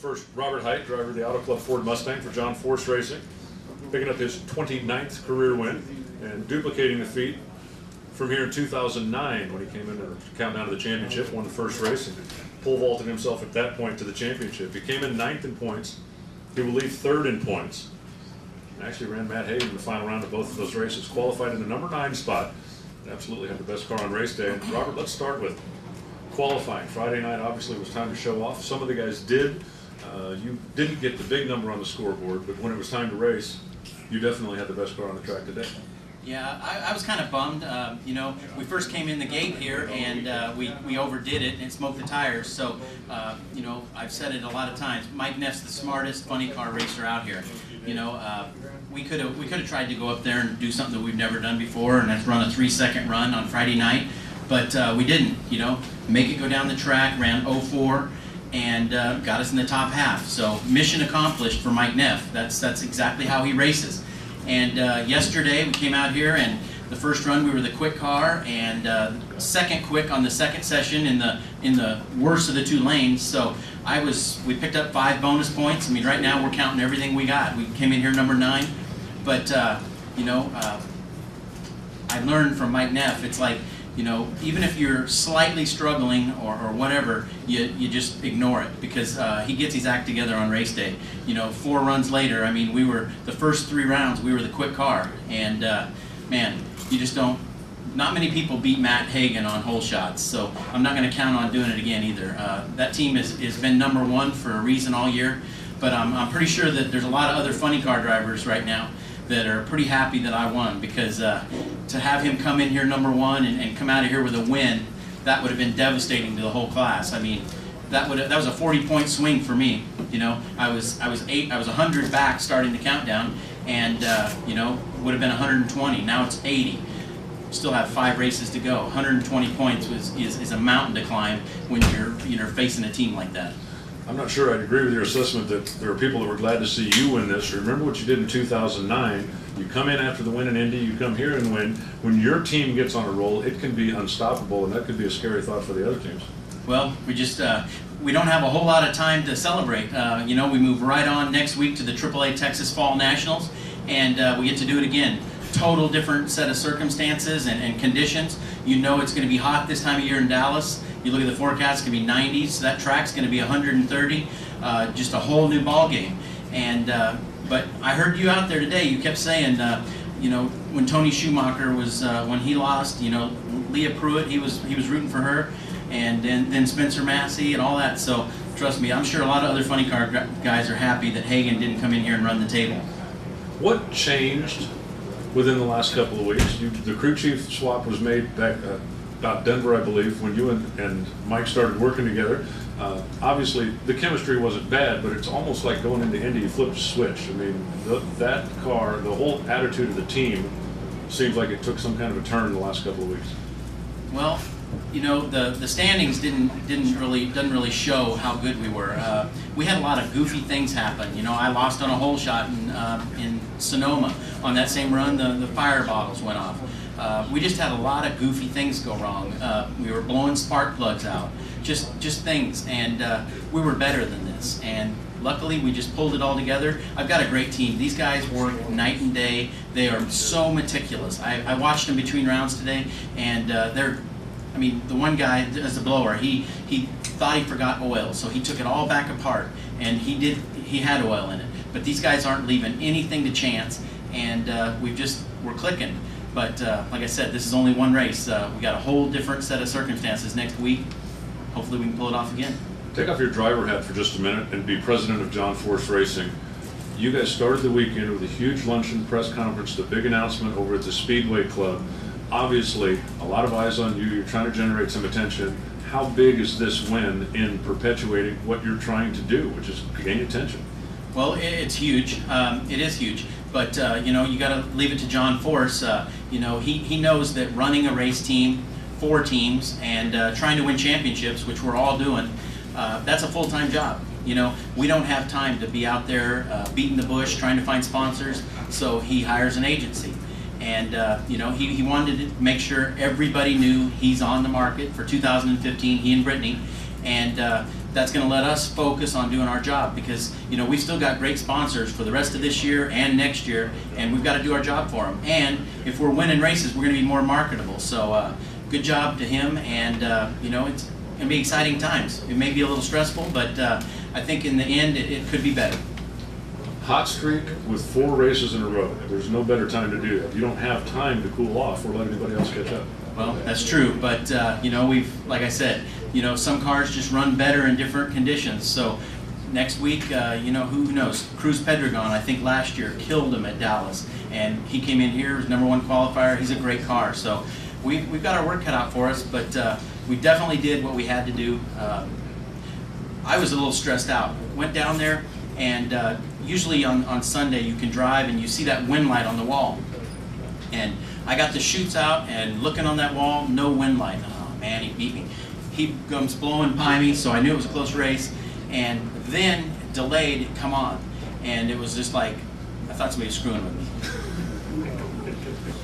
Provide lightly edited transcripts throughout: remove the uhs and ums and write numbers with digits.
First, Robert Hight, driver of the Auto Club Ford Mustang for John Force Racing, picking up his 29th career win and duplicating the feat from here in 2009 when he came in to count down to the championship, won the first race, and pole vaulted himself at that point to the championship. He came in 9th in points. He will leave 3rd in points. And actually ran Matt Hagan in the final round of both of those races. Qualified in the number 9 spot. Absolutely had the best car on race day. And Robert, let's start with qualifying. Friday night obviously was time to show off. Some of the guys did. You didn't get the big number on the scoreboard, but when it was time to race, you definitely had the best car on the track today. Yeah, I was kind of bummed. You know, we first came in the gate here and we overdid it and smoked the tires. So, you know, I've said it a lot of times. Mike Neff's the smartest funny car racer out here. You know, we could have tried to go up there and do something that we've never done before, and that's run a 3-second run on Friday night. But we didn't. You know, make it go down the track. Ran 04. And got us in the top half. So mission accomplished for Mike Neff. That's exactly how he races. And yesterday we came out here, and the first run we were the quick car, and second quick on the second session in the worst of the 2 lanes. So we picked up 5 bonus points. I mean, right now we're counting everything we got. We came in here number 9, but you know, I learned from Mike Neff. It's like, you know, even if you're slightly struggling or whatever, you just ignore it, because he gets his act together on race day. You know, 4 runs later, I mean, we were, the first 3 rounds, we were the quick car. And, man, you just don't, not many people beat Matt Hagan on hole shots, so I'm not going to count on doing it again either. That team has been number 1 for a reason all year, but I'm pretty sure that there's a lot of other funny car drivers right now that are pretty happy that I won, because to have him come in here number 1 and come out of here with a win, that would have been devastating to the whole class. I mean, that was a 40-point swing for me. You know, I was 100 back starting the countdown, and you know, would have been 120. Now it's 80. Still have 5 races to go. 120 points is a mountain to climb when you're facing a team like that. I'm not sure I'd agree with your assessment that there are people that were glad to see you win this. Remember what you did in 2009. You come in after the win in Indy, you come here and win. When your team gets on a roll, it can be unstoppable, and that could be a scary thought for the other teams. Well, we just we don't have a whole lot of time to celebrate. You know, we move right on next week to the AAA Texas Fall Nationals, and we get to do it again. Total different set of circumstances and conditions. You know it's going to be hot this time of year in Dallas. You look at the forecast, it's going to be 90s, so that track's going to be 130, just a whole new ball game. And but I heard you out there today, you kept saying, you know, when Tony Schumacher was, when he lost, you know, Leah Pruitt, he was rooting for her, and then Spencer Massey and all that. So trust me, I'm sure a lot of other funny car guys are happy that Hagan didn't come in here and run the table. What changed within the last couple of weeks? The crew chief swap was made back about Denver, I believe, when you and Mike started working together. Obviously, the chemistry wasn't bad, but it's almost like going into Indy, you flip a switch. I mean, that car, the whole attitude of the team seems like it took some kind of a turn in the last couple of weeks. Well, you know, the standings doesn't really show how good we were. We had a lot of goofy things happen. You know, I lost on a hole shot in Sonoma. On that same run, the fire bottles went off. We just had a lot of goofy things go wrong. We were blowing spark plugs out, just things, and we were better than this. And luckily, we just pulled it all together. I've got a great team. These guys work night and day. They are so meticulous. I watched them between rounds today, and I mean, the one guy as a blower, he thought he forgot oil, so he took it all back apart, and he had oil in it. But these guys aren't leaving anything to chance, and we're clicking. But like I said, this is only one race. We got a whole different set of circumstances next week. Hopefully we can pull it off again. Take off your driver hat for just a minute and be president of John Force Racing. You guys started the weekend with a huge luncheon press conference, the big announcement over at the Speedway Club. Obviously, a lot of eyes on you. You're trying to generate some attention. How big is this win in perpetuating what you're trying to do, which is gain attention? Well, it's huge. It is huge. But, you know, you got to leave it to John Force. You know, he knows that running a race team, 4 teams, and trying to win championships, which we're all doing, that's a full-time job. You know, we don't have time to be out there beating the bush, trying to find sponsors, so he hires an agency. And, you know, he wanted to make sure everybody knew he's on the market for 2015, he and Brittany. And that's going to let us focus on doing our job, because you know we've still got great sponsors for the rest of this year and next year, and we've got to do our job for them. And if we're winning races, we're going to be more marketable. So good job to him, and you know, it's going to be exciting times. It may be a little stressful, but I think in the end it could be better. Hot streak with 4 races in a row. There's no better time to do that. You don't have time to cool off or let anybody else catch up. Well, that's true, but you know, like I said, you know, some cars just run better in different conditions. So next week, you know, who knows? Cruz Pedregon, I think last year, killed him at Dallas, and he came in here, was #1 qualifier. He's a great car. So we've got our work cut out for us, but we definitely did what we had to do. I was a little stressed out. Went down there, and usually on Sunday you can drive and you see that wind light on the wall. And I got the chutes out and looking on that wall, no wind light. Oh man, he beat me. He comes blowing by me, so I knew it was a close race. And then delayed, it come on. And it was just like, I thought somebody was screwing with me.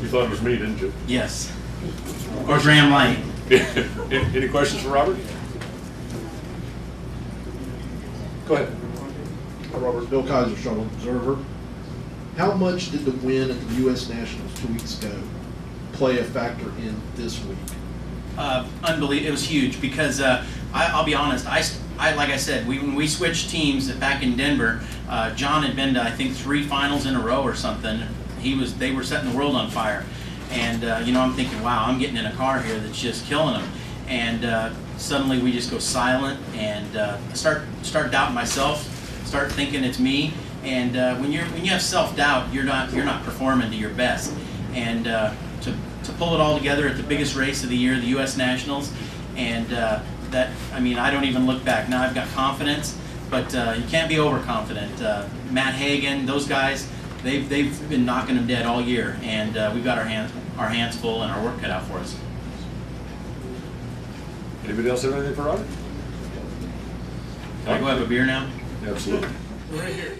You thought it was me, didn't you? Yes. Or Graham Light. Any questions for Robert? Go ahead. Robert, Bill Kaiser, Charlotte Observer. How much did the win at the U.S. Nationals 2 weeks ago play a factor in this week? Unbelievable. It was huge because I'll be honest. I like I said, when we switched teams back in Denver, John had been to I think 3 finals in a row or something. They were setting the world on fire, and you know, I'm thinking, wow, I'm getting in a car here that's just killing them. And suddenly we just go silent, and start doubting myself. Start thinking it's me. And when you have self-doubt, you're not performing to your best. And to pull it all together at the biggest race of the year, the U.S. Nationals, and that, I mean, I don't even look back. Now I've got confidence, but you can't be overconfident. Matt Hagan, those guys, they've been knocking them dead all year, and we've got our hands full and our work cut out for us. Anybody else have anything for Robert? Can I go have a beer now? Absolutely. Right here.